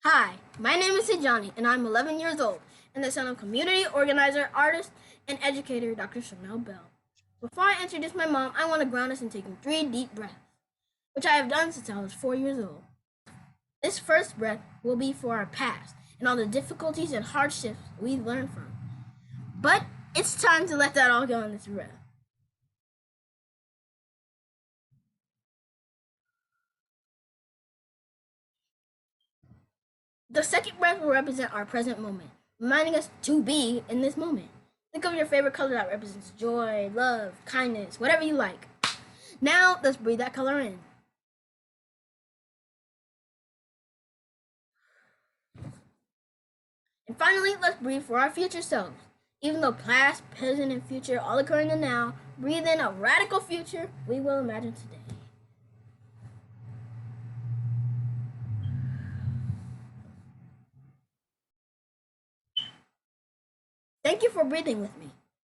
Hi, my name is Sejani, and I'm 11 years old, and the son of community organizer, artist, and educator Dr. Shamell Bell. Before I introduce my mom, I want to ground us in taking 3 deep breaths, which I have done since I was 4 years old. This first breath will be for our past and all the difficulties and hardships we've learned from. But it's time to let that all go in this breath. The second breath will represent our present moment, reminding us to be in this moment. Think of your favorite color that represents joy, love, kindness, whatever you like. Now, let's breathe that color in. And finally, let's breathe for our future selves. Even though past, present, and future all occur in the now, breathe in a radical future we will imagine today. Thank you for breathing with me.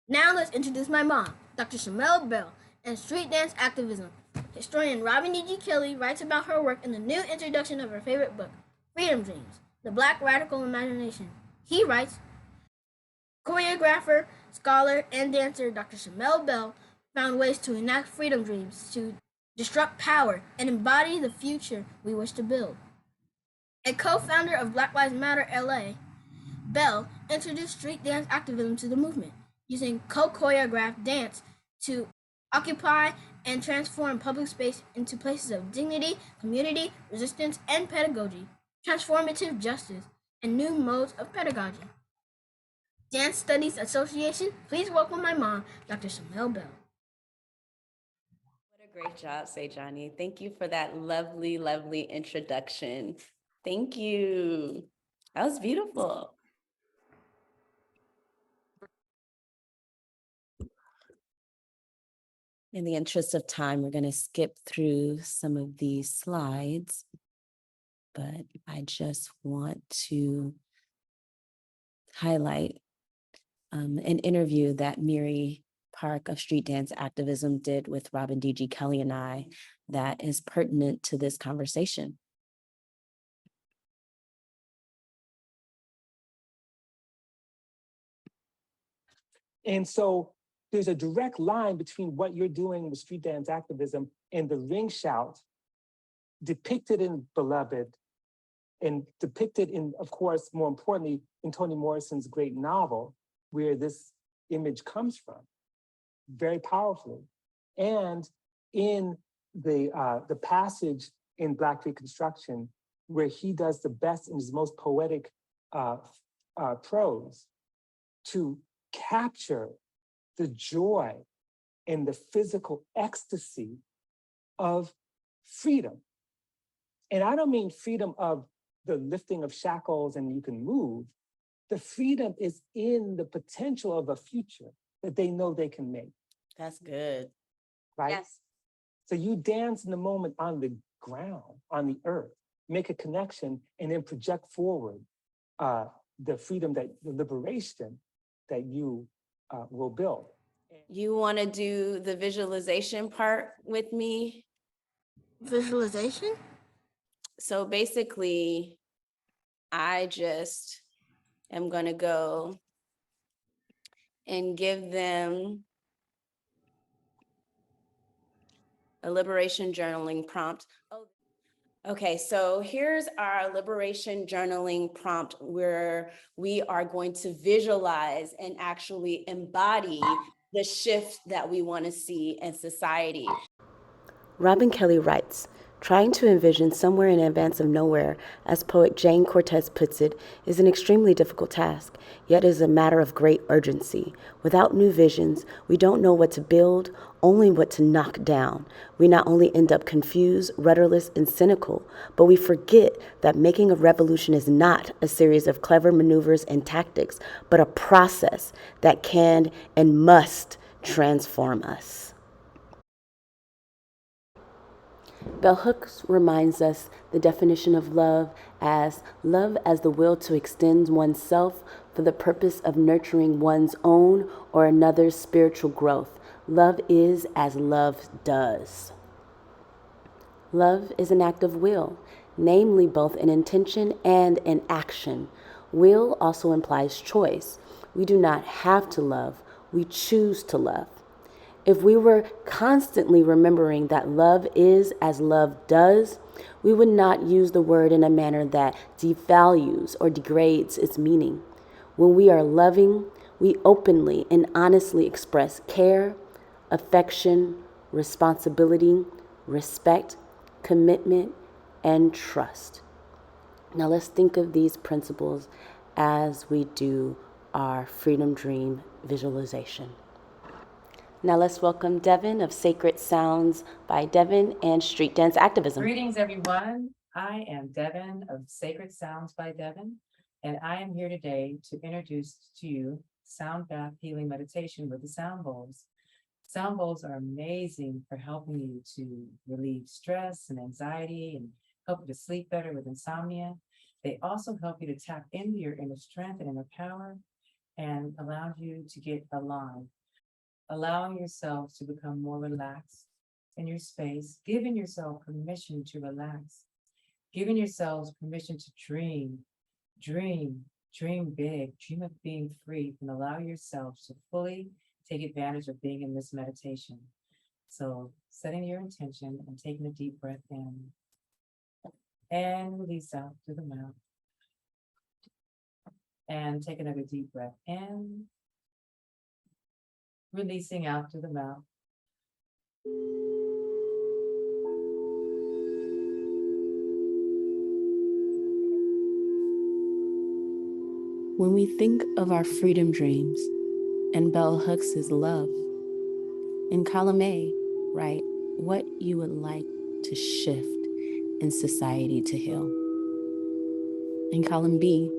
Now let's introduce my mom, Dr. Shamell Bell, and street dance activism. Historian Robin D.G. Kelly writes about her work in the new introduction of her favorite book, Freedom Dreams, The Black Radical Imagination. He writes, choreographer, scholar, and dancer Dr. Shamell Bell found ways to enact freedom dreams, to disrupt power, and embody the future we wish to build. A co-founder of Black Lives Matter LA, Bell introduced street dance activism to the movement, using choreographed dance to occupy and transform public space into places of dignity, community, resistance, and pedagogy, transformative justice, and new modes of pedagogy. Dance Studies Association, please welcome my mom, Dr. Shamell Bell. What a great job, Sejani. Thank you for that lovely, lovely introduction. Thank you. That was beautiful. In the interest of time, we're going to skip through some of these slides, but I just want to highlight an interview that Miri Park of Street Dance Activism did with Robin D.G. Kelly and I that is pertinent to this conversation. And so there's a direct line between what you're doing with street dance activism and the ring shout depicted in Beloved and depicted in, of course, more importantly, in Toni Morrison's great novel, where this image comes from, very powerfully. And in the passage in Black Reconstruction, where he does the best in his most poetic prose to capture the joy and the physical ecstasy of freedom. And I don't mean freedom of the lifting of shackles and you can move. The freedom is in the potential of a future that they know they can make. That's good. Right? Yes. So you dance in the moment on the ground, on the earth, make a connection, and then project forward the freedom, the liberation that you will build. You want to do the visualization part with me? Visualization? So basically, I just am going to go and give them a liberation journaling prompt. Okay, so here's our liberation journaling prompt where we are going to visualize and actually embody the shift that we want to see in society. Robin Kelly writes, trying to envision somewhere in advance of nowhere, as poet Jane Cortez puts it, is an extremely difficult task, yet is a matter of great urgency. Without new visions, we don't know what to build, only what to knock down. We not only end up confused, rudderless, and cynical, but we forget that making a revolution is not a series of clever maneuvers and tactics, but a process that can and must transform us. Bell Hooks reminds us the definition of love as the will to extend oneself for the purpose of nurturing one's own or another's spiritual growth. Love is as love does. Love is an act of will. namely both an intention and an action. Will also implies choice. We do not have to love, we choose to love. If we were constantly remembering that love is as love does, we would not use the word in a manner that devalues or degrades its meaning. When we are loving, we openly and honestly express care, affection, responsibility, respect, commitment, and trust. Now let's think of these principles as we do our Freedom Dream visualization. Now let's welcome Devin of Sacred Sounds by Devin and Street Dance Activism. Greetings, everyone. I am Devin of Sacred Sounds by Devin, and I am here today to introduce to you sound bath healing meditation with the sound bowls. Sound bowls are amazing for helping you to relieve stress and anxiety and help you to sleep better with insomnia. They also help you to tap into your inner strength and inner power and allow you to get aligned, allowing yourself to become more relaxed in your space, giving yourself permission to relax, giving yourselves permission to dream, dream big, dream of being free, and allow yourself to fully take advantage of being in this meditation. So setting your intention and taking a deep breath in and release out through the mouth. And take another deep breath in, releasing out through the mouth. When we think of our freedom dreams and Bell Hooks' love, in column A, write what you would like to shift in society to heal. In column B,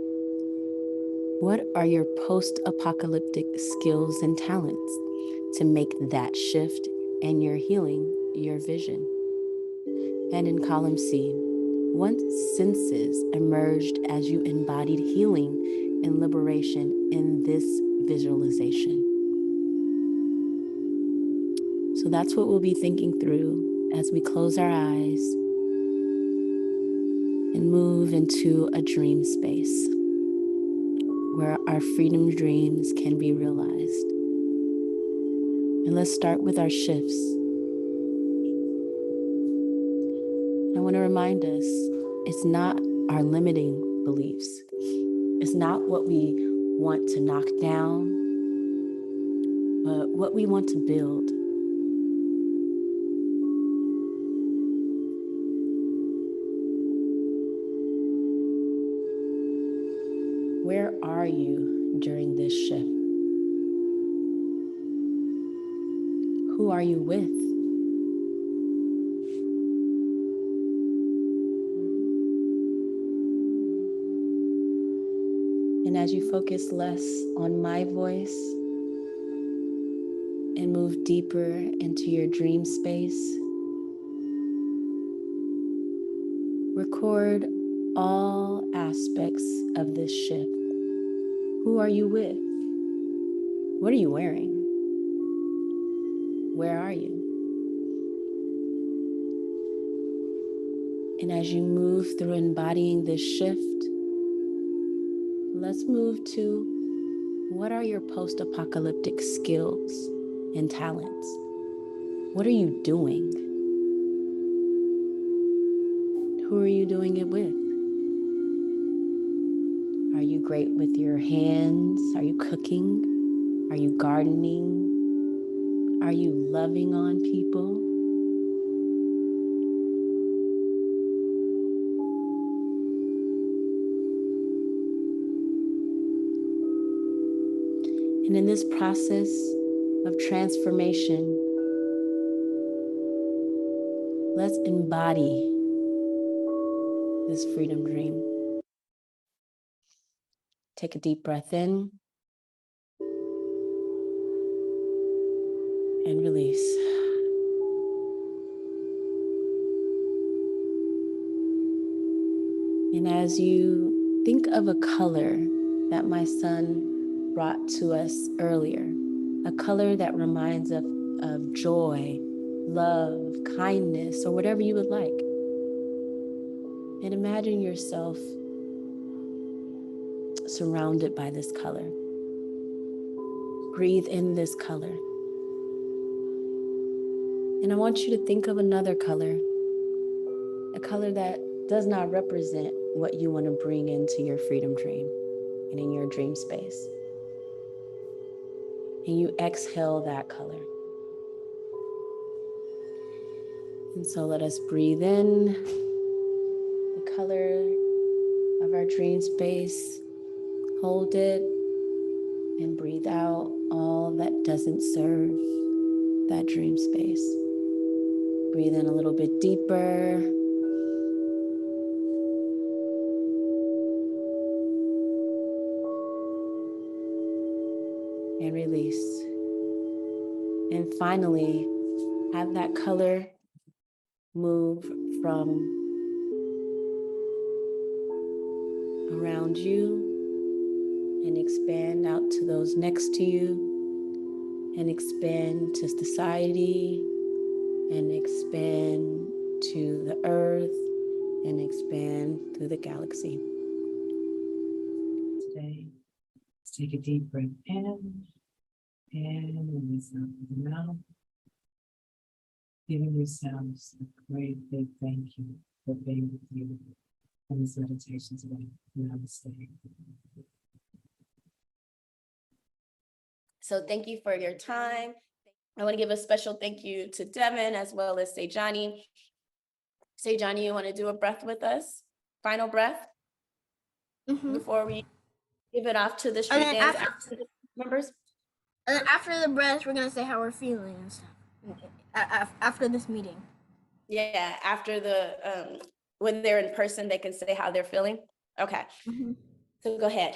what are your post-apocalyptic skills and talents to make that shift and your healing your vision? And in column C, what senses emerged as you embodied healing and liberation in this visualization? So that's what we'll be thinking through as we close our eyes and move into a dream space where our freedom dreams can be realized. And let's start with our shifts. I want to remind us, it's not our limiting beliefs. It's not what we want to knock down, but what we want to build. Where are you during this shift? Who are you with? And as you focus less on my voice and move deeper into your dream space, record all aspects of this shift. Who are you with? What are you wearing? Where are you? And as you move through embodying this shift, let's move to what are your post-apocalyptic skills and talents? What are you doing? Who are you doing it with? Are you great with your hands? Are you cooking? Are you gardening? Are you loving on people? And in this process of transformation, let's embody this freedom dream. Take a deep breath in and release. And as you think of a color that my son brought to us earlier, a color that reminds us of joy, love, kindness, or whatever you would like. And imagine yourself surrounded by this color. Breathe in this color. And I want you to think of another color, a color that does not represent what you want to bring into your freedom dream and in your dream space. And you exhale that color. And so let us breathe in the color of our dream space, hold it, and breathe out all that doesn't serve that dream space. Breathe in a little bit deeper. And release. And finally, have that color move from around you and expand out to those next to you, and expand to society, and expand to the earth, and expand through the galaxy. Today, let's take a deep breath in and release out through the mouth. Giving yourselves a great big thank you for being with you in this meditation today. Namaste. So thank you for your time. I want to give a special thank you to Devin as well as Sejani. Sejani, you want to do a breath with us? Final breath before we give it off to the street then dance members? And then after the breath, we're gonna say how we're feeling and stuff. After this meeting. Yeah, after the when they're in person, they can say how they're feeling. Okay. So go ahead.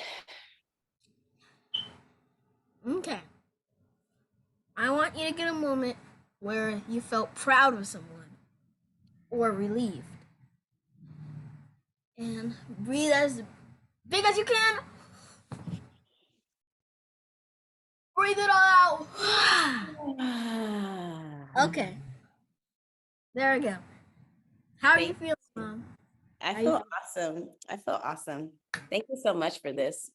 Okay. I want you to get a moment where you felt proud of someone or relieved. And breathe as big as you can. Breathe it all out. Okay. There we go. How are you feeling, Mom? I feel awesome. I feel awesome. Thank you so much for this.